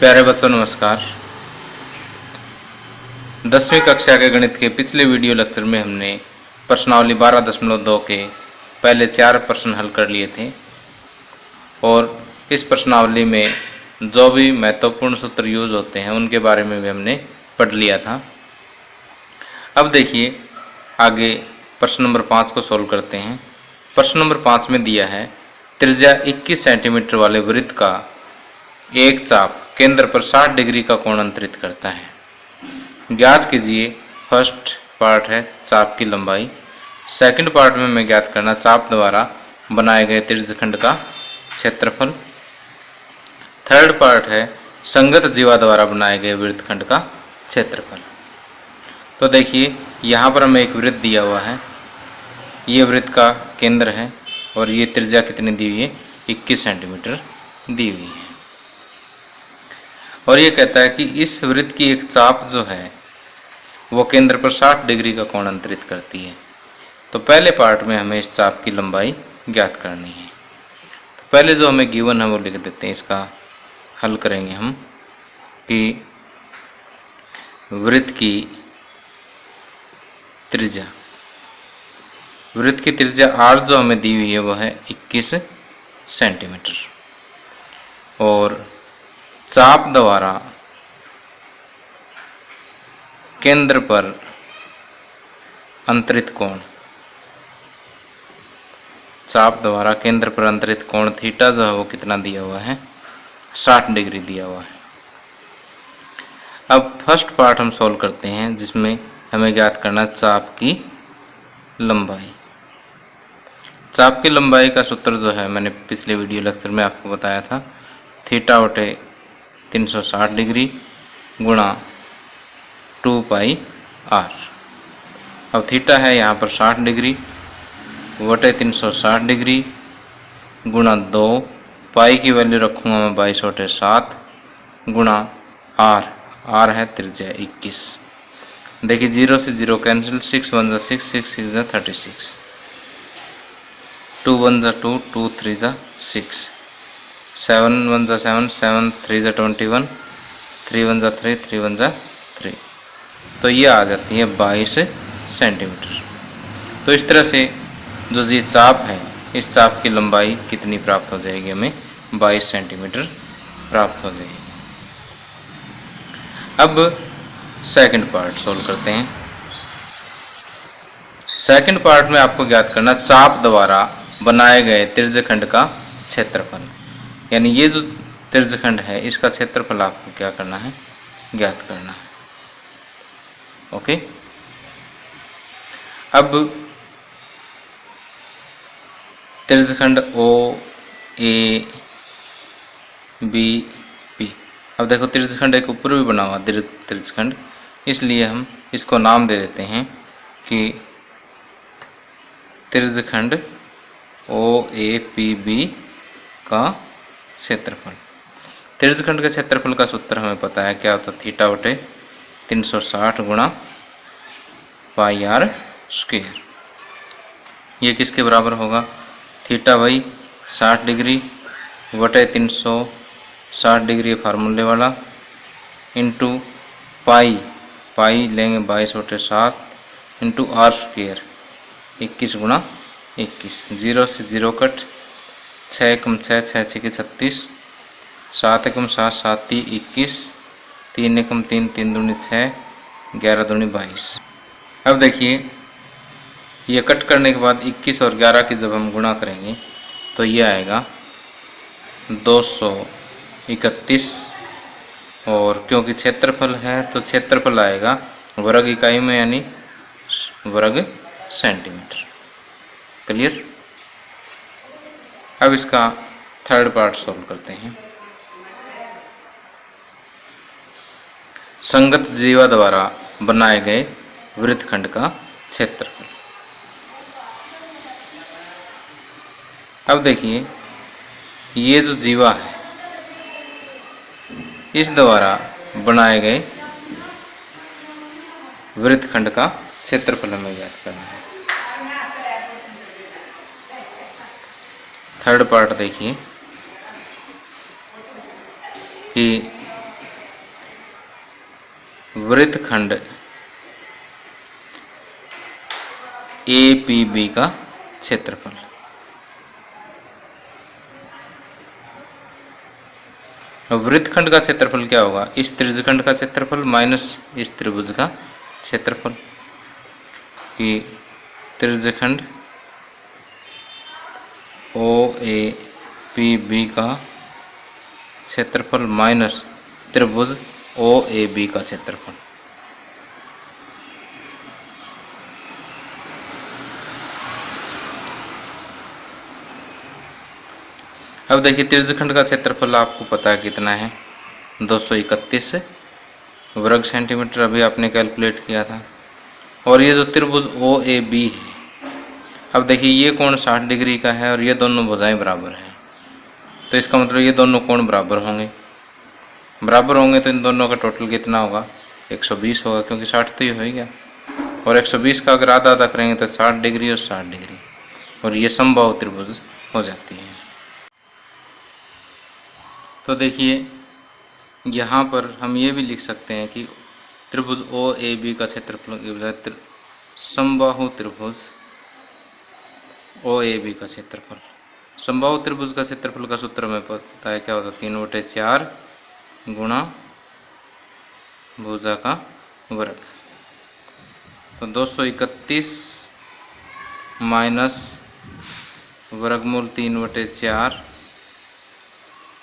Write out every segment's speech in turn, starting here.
प्यारे बच्चों नमस्कार। 10वीं कक्षा के गणित के पिछले वीडियो लेक्चर में हमने प्रश्नावली 12.2 के पहले 4 प्रश्न हल कर लिए थे और इस प्रश्नावली में जो भी महत्वपूर्ण सूत्र यूज होते हैं उनके बारे में भी हमने पढ़ लिया था। अब देखिए आगे प्रश्न नंबर 5 को सोल्व करते हैं। प्रश्न नंबर 5 में दिया है त्रिज्या 21 सेंटीमीटर वाले वृत्त का एक चाप केंद्र पर 60 डिग्री का कोण अंतरित करता है। ज्ञात कीजिए। फर्स्ट पार्ट है चाप की लंबाई। सेकंड पार्ट में हमें ज्ञात करना चाप द्वारा बनाए गए त्रिज्यखंड का क्षेत्रफल। थर्ड पार्ट है संगत जीवा द्वारा बनाए गए वृत्तखंड का क्षेत्रफल। तो देखिए यहाँ पर हमें एक वृत्त दिया हुआ है, ये वृत्त का केंद्र है और ये त्रिज्या कितनी दी हुई है, 21 सेंटीमीटर दी हुई है। और ये कहता है कि इस वृत्त की एक चाप जो है वो केंद्र पर 60 डिग्री का कोण अंतरित करती है। तो पहले पार्ट में हमें इस चाप की लंबाई ज्ञात करनी है। तो पहले जो हमें गिवन है वो लिख देते हैं, इसका हल करेंगे हम कि वृत्त की त्रिज्या r जो हमें दी हुई है वो है 21 सेंटीमीटर और चाप द्वारा केंद्र पर अंतरित कोण, चाप द्वारा केंद्र पर अंतरित कोण थीटा जो है वो कितना दिया हुआ है, 60 डिग्री दिया हुआ है। अब फर्स्ट पार्ट हम सॉल्व करते हैं जिसमें हमें ज्ञात करना चाप की लंबाई। चाप की लंबाई का सूत्र जो है मैंने पिछले वीडियो लेक्चर में आपको बताया था, थीटा बटे 360 डिग्री गुणा 2 पाई r। अब थीटा है यहाँ पर 60 डिग्री बटे 360 डिग्री गुणा 2, पाई की वैल्यू रखूँगा मैं 22/7 गुणा r है त्रिज्या 21। देखिए 0 से 0 कैंसिल, 6 1 6 6 6 36, 2 1 2 2 3 6, 7 1 7 7 3 21, 3 1 3 3 1 3। तो ये आ जाती है 22 सेंटीमीटर। तो इस तरह से जो ये चाप है इस चाप की लंबाई कितनी प्राप्त हो जाएगी, हमें 22 सेंटीमीटर प्राप्त हो जाएगी। अब सेकंड पार्ट सोल्व करते हैं। सेकंड पार्ट में आपको ज्ञात करना चाप द्वारा बनाए गए त्रिज्यखंड का क्षेत्रफल, यानी ये जो त्रिज्यखंड है इसका क्षेत्रफल आपको क्या करना है, ज्ञात करना है। ओके। अब त्रिज्यखंड ओ ए बी पी। अब देखो त्रिज्यखंड एक ऊपर भी बना हुआ त्रिज्यखंड, इसलिए हम इसको नाम दे देते हैं कि त्रिज्यखंड ओ ए पी बी का क्षेत्रफल। त्रिज्यखंड के क्षेत्रफल का सूत्र हमें पता है, क्या होता है, थीटा बटे 360 गुणा पाई r स्क्वायर। ये किसके बराबर होगा, थीटा बाई 60 डिग्री बटे 360 डिग्री फार्मूले वाला इंटू पाई लेंगे 22/7 इंटू r स्क्वायर 21 गुणा 21। 0 से 0 कट, 6 एकम 6 6 6 36, 7 एकम 7 7 3 21, 3 एकम 3 3 दूनी 6, 11 दूनी 22। अब देखिए ये कट करने के बाद 21 और 11 की जब हम गुणा करेंगे तो ये आएगा 231, और क्योंकि क्षेत्रफल है तो क्षेत्रफल आएगा वर्ग इकाई में यानी वर्ग सेंटीमीटर। क्लियर। अब इसका थर्ड पार्ट सॉल्व करते हैं। संगत जीवा द्वारा बनाए गए वृत्तखंड का क्षेत्रफल। अब देखिए ये जो जीवा है इस द्वारा बनाए गए वृत्तखंड का क्षेत्रफल हमें ज्ञात करना है। थर्ड पार्ट देखिए कि वृत्तखंड APB का क्षेत्रफल। वृत्तखंड का क्षेत्रफल क्या होगा? इस त्रिज्यखंड का क्षेत्रफल माइनस इस त्रिभुज का क्षेत्रफल, कि त्रिज्यखंड OAPB का क्षेत्रफल माइनस त्रिभुज OAB का क्षेत्रफल। अब देखिए त्रिज्यखंड का क्षेत्रफल आपको पता है कितना है, 231 वर्ग सेंटीमीटर, अभी आपने कैलकुलेट किया था। और ये जो त्रिभुज OAB है, अब देखिए ये कोण 60 डिग्री का है और ये दोनों भुजाएं बराबर हैं, तो इसका मतलब ये दोनों कोण बराबर होंगे। बराबर होंगे तो इन दोनों का टोटल कितना होगा? 120 होगा, क्योंकि 60 तो ये हो ही गया। और 120 का अगर आधा आधा करेंगे तो 60 डिग्री और 60 डिग्री, और ये समबाहु त्रिभुज हो जाती है। तो देखिए यहाँ पर हम ये भी लिख सकते हैं कि त्रिभुज OAB का क्षेत्रफल की बजाय समबाहु त्रिभुज OAB का क्षेत्रफल। समबाहु त्रिभुज का क्षेत्रफल का सूत्र हमें पता है क्या होता है? 3/4 गुणा भुजा का वर्ग। तो 231 माइनस वर्गमूल 3/4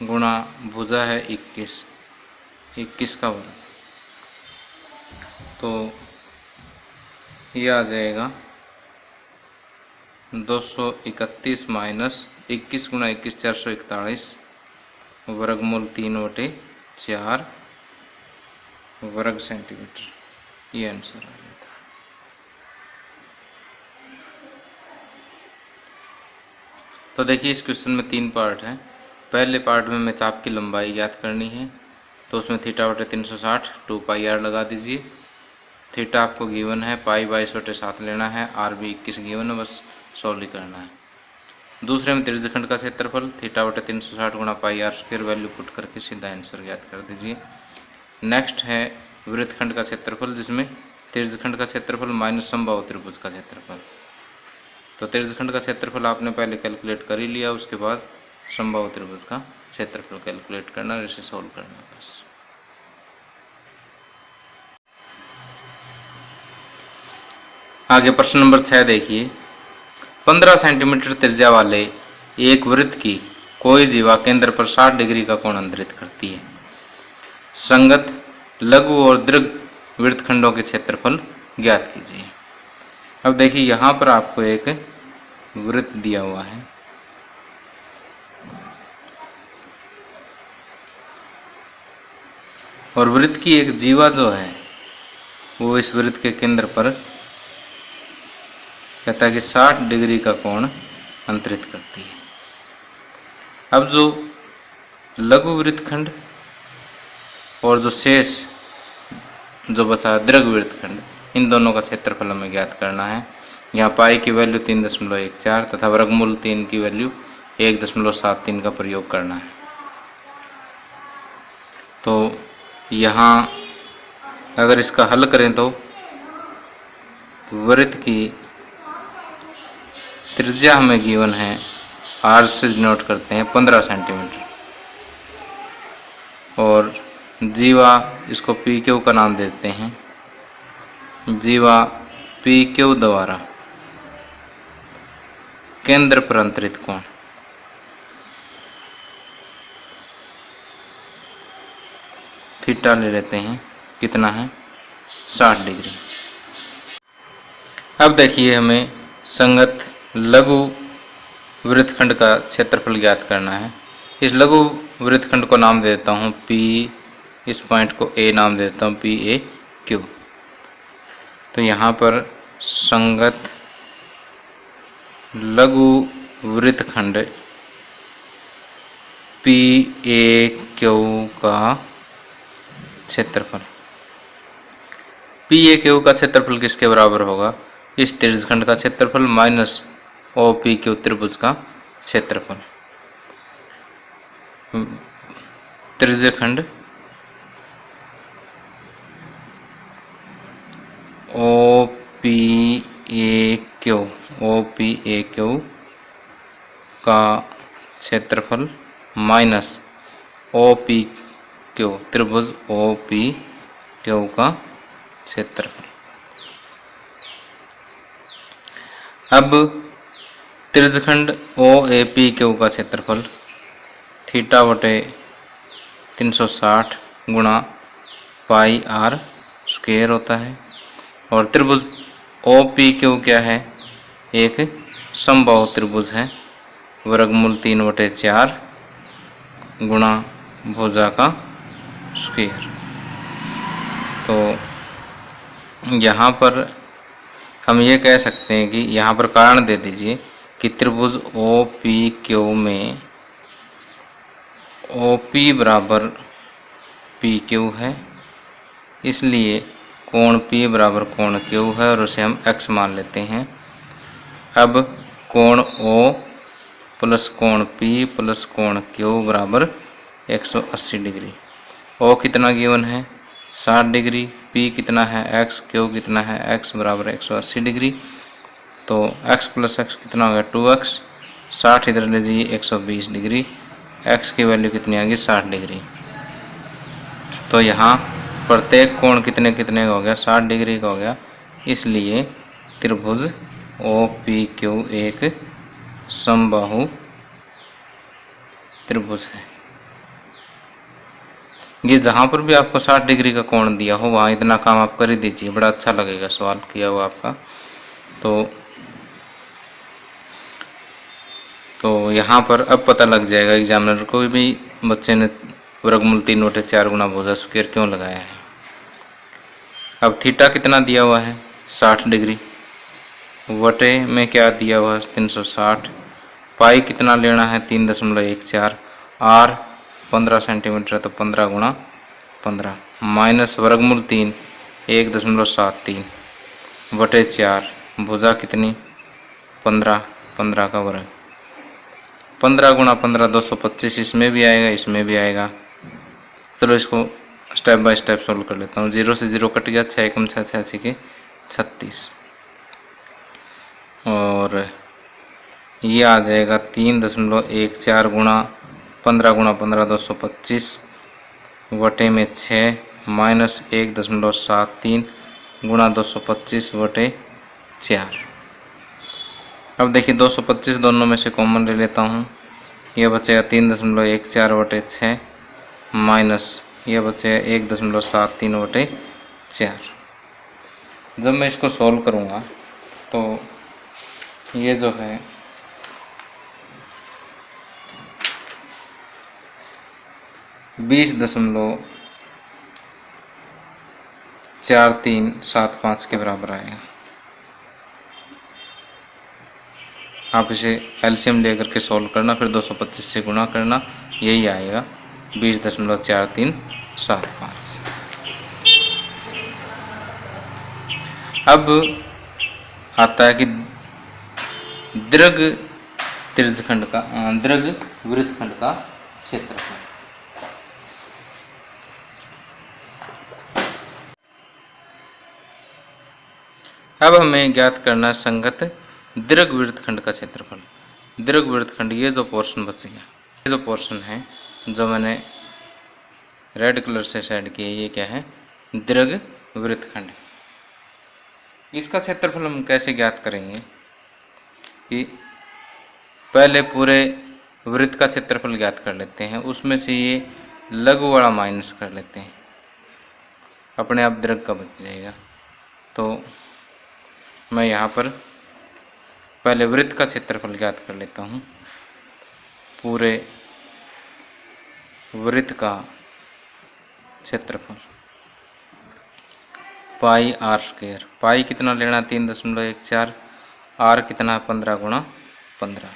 गुणा भुजा है 21 का वर्ग, तो ये आ जाएगा 231 माइनस 21 गुणा 21 441 वर्गमूल 3/4 वर्ग सेंटीमीटर, ये आंसर आ जाता है। तो देखिए इस क्वेश्चन में 3 पार्ट हैं। पहले पार्ट में हमें चाप की लंबाई ज्ञात करनी है, तो उसमें θ/360 2πr लगा दीजिए। थीटा आपको गिवन है, पाई 22/7 लेना है, आर भी 21 गिवन है, बस सॉल्व करना है। दूसरे में त्रिज्यखंड का क्षेत्रफल θ/360 गुणा πr² वैल्यू पुट करके सीधा आंसर ज्ञात कर दीजिए। नेक्स्ट है वृत्तखंड का क्षेत्रफल, जिसमें त्रिज्यखंड का क्षेत्रफल माइनस समबाहु त्रिभुज का क्षेत्रफल। तो त्रिज्यखंड का क्षेत्रफल आपने पहले कैलकुलेट कर ही लिया, उसके बाद समबाहु त्रिभुज का क्षेत्रफल कैलकुलेट करना और इसे सॉल्व करना बस। आगे प्रश्न नंबर 6 देखिए। 15 सेंटीमीटर त्रिज्या वाले एक वृत्त की कोई जीवा केंद्र पर 60 डिग्री का कोण अंतरित करती है। संगत लघु और दीर्घ वृत्तखंडों के क्षेत्रफल ज्ञात कीजिए। अब देखिए यहाँ पर आपको एक वृत्त दिया हुआ है, और वृत्त की एक जीवा जो है वो इस वृत्त के केंद्र पर कहता है कि 60 डिग्री का कोण अंतरित करती है। अब जो लघु वृत्तखंड और जो शेष जो बचा दीर्घ वृत्तखंड, इन दोनों का क्षेत्रफल हमें ज्ञात करना है। यहाँ पाई की वैल्यू 3.14 तथा वर्गमूल 3 की वैल्यू 1.73 का प्रयोग करना है। तो यहाँ अगर इसका हल करें तो वृत्त की त्रिज्या हमें गिवन है, आर से नोट करते हैं 15 सेंटीमीटर, और जीवा इसको PQ का नाम देते हैं। जीवा PQ द्वारा केंद्र पर अंतरित कोण थीटा ले लेते हैं, कितना है? 60 डिग्री। अब देखिए हमें संगत लघु वृत्तखंड का क्षेत्रफल ज्ञात करना है। इस लघु वृत्तखंड को नाम दे देता हूँ P, इस पॉइंट को A नाम दे देता हूँ PAQ। तो यहाँ पर संगत लघु वृत्तखंड PAQ का क्षेत्रफल, PAQ का क्षेत्रफल किसके बराबर होगा? इस त्रिज्यखंड का क्षेत्रफल माइनस OPQ त्रिभुज का क्षेत्रफल। त्रिज्यखंड क्षेत्रफल माइनस ओ पी क्यू, त्रिभुज ओ पी क्यू का क्षेत्रफल। अब त्रिज्यखंड ओ ए पी क्यू का क्षेत्रफल थीटा बटे 360 गुणा पाई आर स्क्वायर होता है। और त्रिभुज ओ पी क्यू क्या है, एक समबाहु त्रिभुज है, वर्गमूल 3/4 गुणा भुजा का स्क्वायर। तो यहाँ पर हम ये कह सकते हैं कि यहाँ पर कारण दे दीजिए कि त्रिभुज ओ पी क्यू में ओ पी बराबर पी क्यू है, इसलिए कोण P बराबर कोण Q है और उसे हम x मान लेते हैं। अब कोण O प्लस कोण P प्लस कोण Q बराबर 180 डिग्री। O कितना गिवन है 60 डिग्री, P कितना है x, Q कितना है x बराबर 180 डिग्री। तो x प्लस x कितना हो गया 2x, 60 इधर ले जाइए 120 डिग्री, x की वैल्यू कितनी आ गई 60 डिग्री। तो यहाँ प्रत्येक कोण कितने कितने का हो गया 60 डिग्री का हो गया, इसलिए त्रिभुज ओ पी क्यू एक समबाहु त्रिभुज है। ये जहाँ पर भी आपको 60 डिग्री का कोण दिया हो वहाँ इतना काम आप कर ही दीजिए, बड़ा अच्छा लगेगा सवाल किया हुआ आपका। तो यहाँ पर अब पता लग जाएगा एग्जामिनर को भी बच्चे ने वर्गमूल 3/4 गुणा भुजा स्क्वायर क्यों लगाया है। अब थीटा कितना दिया हुआ है 60 डिग्री, वटे में क्या दिया हुआ है 360, पाई कितना लेना है 3.14, आर 15 सेंटीमीटर है तो 15 गुणा 15 माइनस वर्गमूल 3 1.73 बटे 4, भुजा कितनी 15, 15 का वर्ग, 15 गुणा 15 225, इसमें भी आएगा इसमें भी आएगा। चलो इसको स्टेप बाय स्टेप सोल्व कर लेता हूँ। 0 से 0 कट गया, 6 एकम 6 86 के 36, और ये आ जाएगा 3.14 गुणा 15 गुणा 15 225 वटे में 6 माइनस 1.73 गुणा 225 वटे 4। अब देखिए 225 दोनों में से कॉमन ले लेता हूँ, यह बचेगा 3.14 वटे 6 माइनस यह बचेगा 1.73 वटे 4। जब मैं इसको सॉल्व करूँगा तो ये जो है (20.4375) के बराबर आएगा। आप इसे एलसीएम लेकर के सॉल्व करना, फिर 225 से गुणा करना, यही आएगा 20.4375। अब आता है कि दीर्घ त्रिज्यखंड का दीर्घ वृत्तखंड का क्षेत्रफल। अब हमें ज्ञात करना संगत दीर्घ वृत्तखंड का क्षेत्रफल। दीर्घ वृत्तखंड ये जो पोर्शन बच गया, ये जो पोर्शन है जो मैंने रेड कलर से शेड किया, ये क्या है दीर्घ वृत्तखंड। इसका क्षेत्रफल हम कैसे ज्ञात करेंगे कि पहले पूरे वृत्त का क्षेत्रफल ज्ञात कर लेते हैं, उसमें से ये लघु वाला माइनस कर लेते हैं, अपने आप दीर्घ का बच जाएगा। तो मैं यहाँ पर पहले वृत्त का क्षेत्रफल ज्ञात कर लेता हूँ। पूरे वृत्त का क्षेत्रफल पाई आर स्क्वायर, पाई कितना लेना 3.14, आर कितना 15 गुणा 15।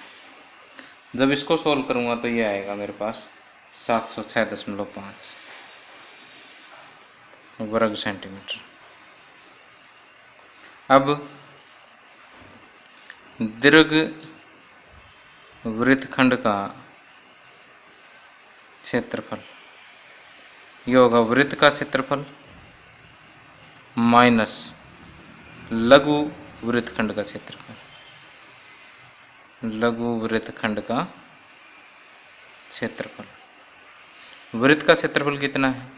जब इसको सोल्व करूँगा तो ये आएगा मेरे पास 706.5 वर्ग सेंटीमीटर। अब दीर्घ वृत्तखंड का क्षेत्रफल ये होगा वृत्त का क्षेत्रफल माइनस लघु वृत्तखंड का क्षेत्रफल, लघु वृत्तखंड का क्षेत्रफल। वृत्त का क्षेत्रफल कितना है?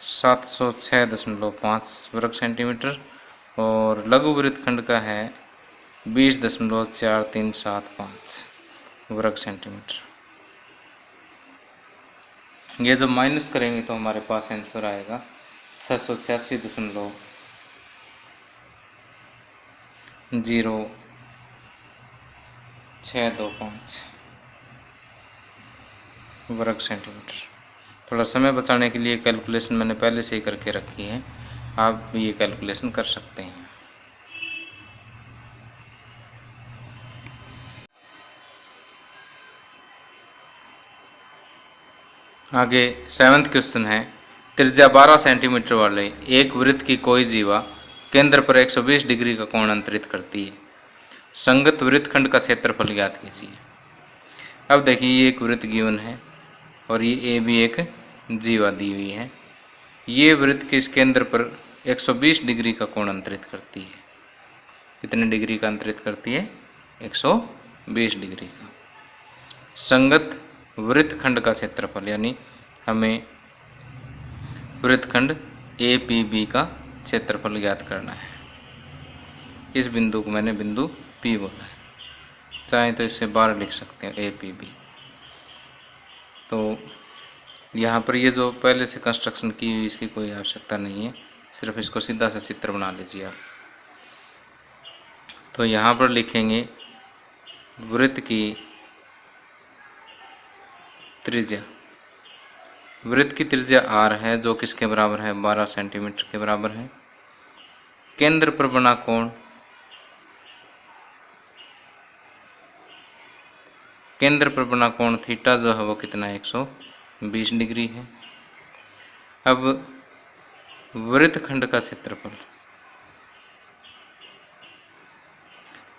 706.5 वर्ग सेंटीमीटर और लघु वृत्तखंड का है 20.4375 वर्ग सेंटीमीटर। ये जब माइनस करेंगे तो हमारे पास आंसर आएगा 686.0625 वर्ग सेंटीमीटर। थोड़ा समय बचाने के लिए कैलकुलेशन मैंने पहले से ही करके रखी है, आप ये कैलकुलेशन कर सकते हैं। आगे 7वां क्वेश्चन है, त्रिज्या 12 सेंटीमीटर वाले एक वृत्त की कोई जीवा केंद्र पर 120 डिग्री का कोण अंतरित करती है। संगत वृत्तखंड का क्षेत्रफल ज्ञात कीजिए। अब देखिए, ये एक वृत्त गिवन है और ये ए भी एक जीवा दी हुई है। ये वृत्त के इस केंद्र पर 120 डिग्री का कोण अंतरित करती है। कितने डिग्री का अंतरित करती है? 120 डिग्री का। संगत वृत्तखंड का क्षेत्रफल, यानी हमें वृत्तखंड ए पी बी का क्षेत्रफल ज्ञात करना है। इस बिंदु को मैंने बिंदु पी बोला है, चाहे तो इसे बार लिख सकते हैं ए पी बी। तो यहाँ पर ये जो पहले से कंस्ट्रक्शन की हुई इसकी कोई आवश्यकता नहीं है, सिर्फ इसको सीधा सा चित्र बना लीजिए आप। तो यहाँ पर लिखेंगे वृत्त की त्रिज्या। वृत्त की त्रिज्या r है, जो किसके बराबर है? 12 सेंटीमीटर के बराबर है। केंद्र पर बना कोण, केंद्र पर बना कोण थीटा जो है वो कितना है? 120 डिग्री है। अब वृत्तखंड का क्षेत्रफल,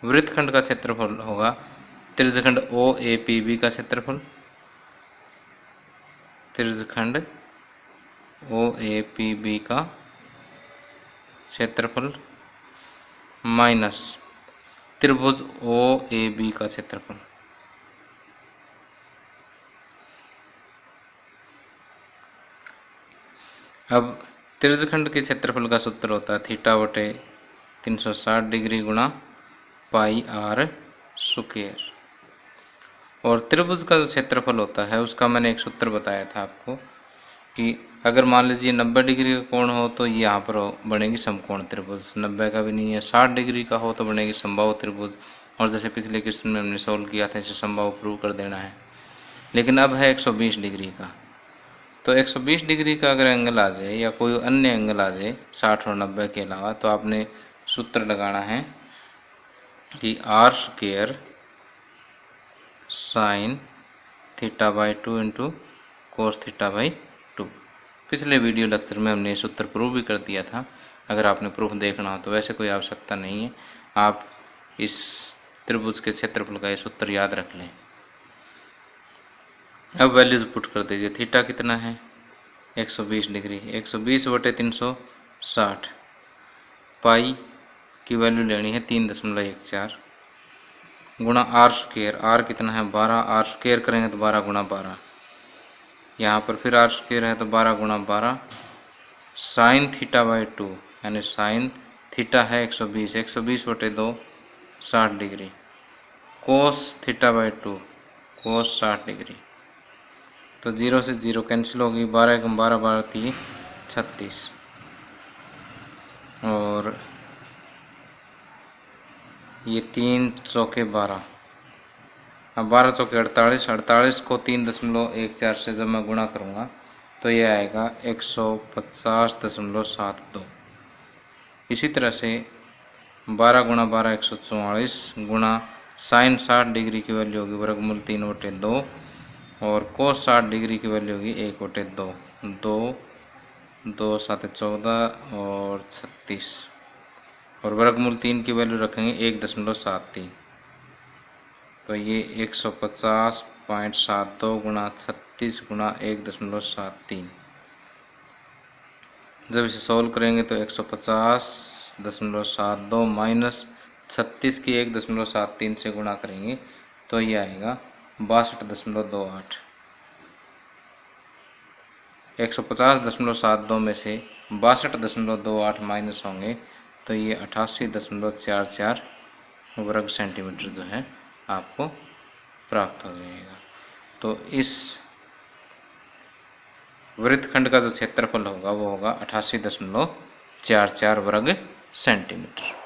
वृत्तखंड का क्षेत्रफल होगा त्रिज्यखंड ओ ए पी बी का क्षेत्रफल, त्रिज्यखंड ओ ए पी बी का क्षेत्रफल माइनस त्रिभुज ओ ए बी का क्षेत्रफल। अब त्रिज्यखंड के क्षेत्रफल का सूत्र होता है थीटा बटे 360 डिग्री गुणा पाई आर स्क्वायर, और त्रिभुज का जो क्षेत्रफल होता है उसका मैंने एक सूत्र बताया था आपको कि अगर मान लीजिए 90 डिग्री का कोण हो तो यहाँ पर बनेगी समकोण त्रिभुज, 90 का भी नहीं है, 60 डिग्री का हो तो बनेगी समबाहु त्रिभुज, और जैसे पिछले क्वेश्चन में हमने सॉल्व किया था इसे समबाहु प्रूव कर देना है। लेकिन अब है 120 डिग्री का, तो 120 डिग्री का अगर एंगल आ जाए या कोई अन्य एंगल आ जाए 60 और 90 के अलावा, तो आपने सूत्र लगाना है कि R square sine theta by 2 into cos theta by 2। पिछले वीडियो लेक्चर में हमने सूत्र प्रूव भी कर दिया था, अगर आपने प्रूफ देखना हो तो। वैसे कोई आवश्यकता नहीं है, आप इस त्रिभुज के क्षेत्रफल का ये सूत्र याद रख लें। अब वैल्यूज पुट कर दीजिए। थीटा कितना है? 120 डिग्री, 120 बटे 360। पाई की वैल्यू लेनी है 3.14 गुणा आर स्क्वायर, आर कितना है? 12, आर स्क्वायर करेंगे तो 12 गुणा 12, यहाँ पर फिर आर स्क्वायर है तो 12 गुणा 12 साइन थीटा बाई 2, यानी साइन थीटा है 120, 120 बटे 2 60 degree, cos theta by 2 cos 60 degree. तो 0 से 0 कैंसिल होगी, 12 कम 12 12 3 36, और ये 3 चौके 12, अब 12 चौके 48, 48 को 3.14 से जब मैं गुणा करूँगा तो ये आएगा 150.72। इसी तरह से 12 गुणा 12 144 गुणा साइन 60 डिग्री की वैल्यू होगी वर्गमूल 3/2, और कोस 60 डिग्री की वैल्यू होगी 1/2, 2 2 7 14 और 36, और वर्गमूल 3 की वैल्यू रखेंगे 1.73। तो ये 150.72 गुणा 36 गुणा 1.73। जब इसे सॉल्व करेंगे तो 150.72 माइनस 36 की 1.73 से गुणा करेंगे तो ये आएगा 62.28। 150.72 में से 62.28 माइनस होंगे तो ये 88.44 वर्ग सेंटीमीटर जो है आपको प्राप्त हो जाएगा। तो इस वृत्तखंड का जो क्षेत्रफल होगा वो होगा 88.44 वर्ग सेंटीमीटर।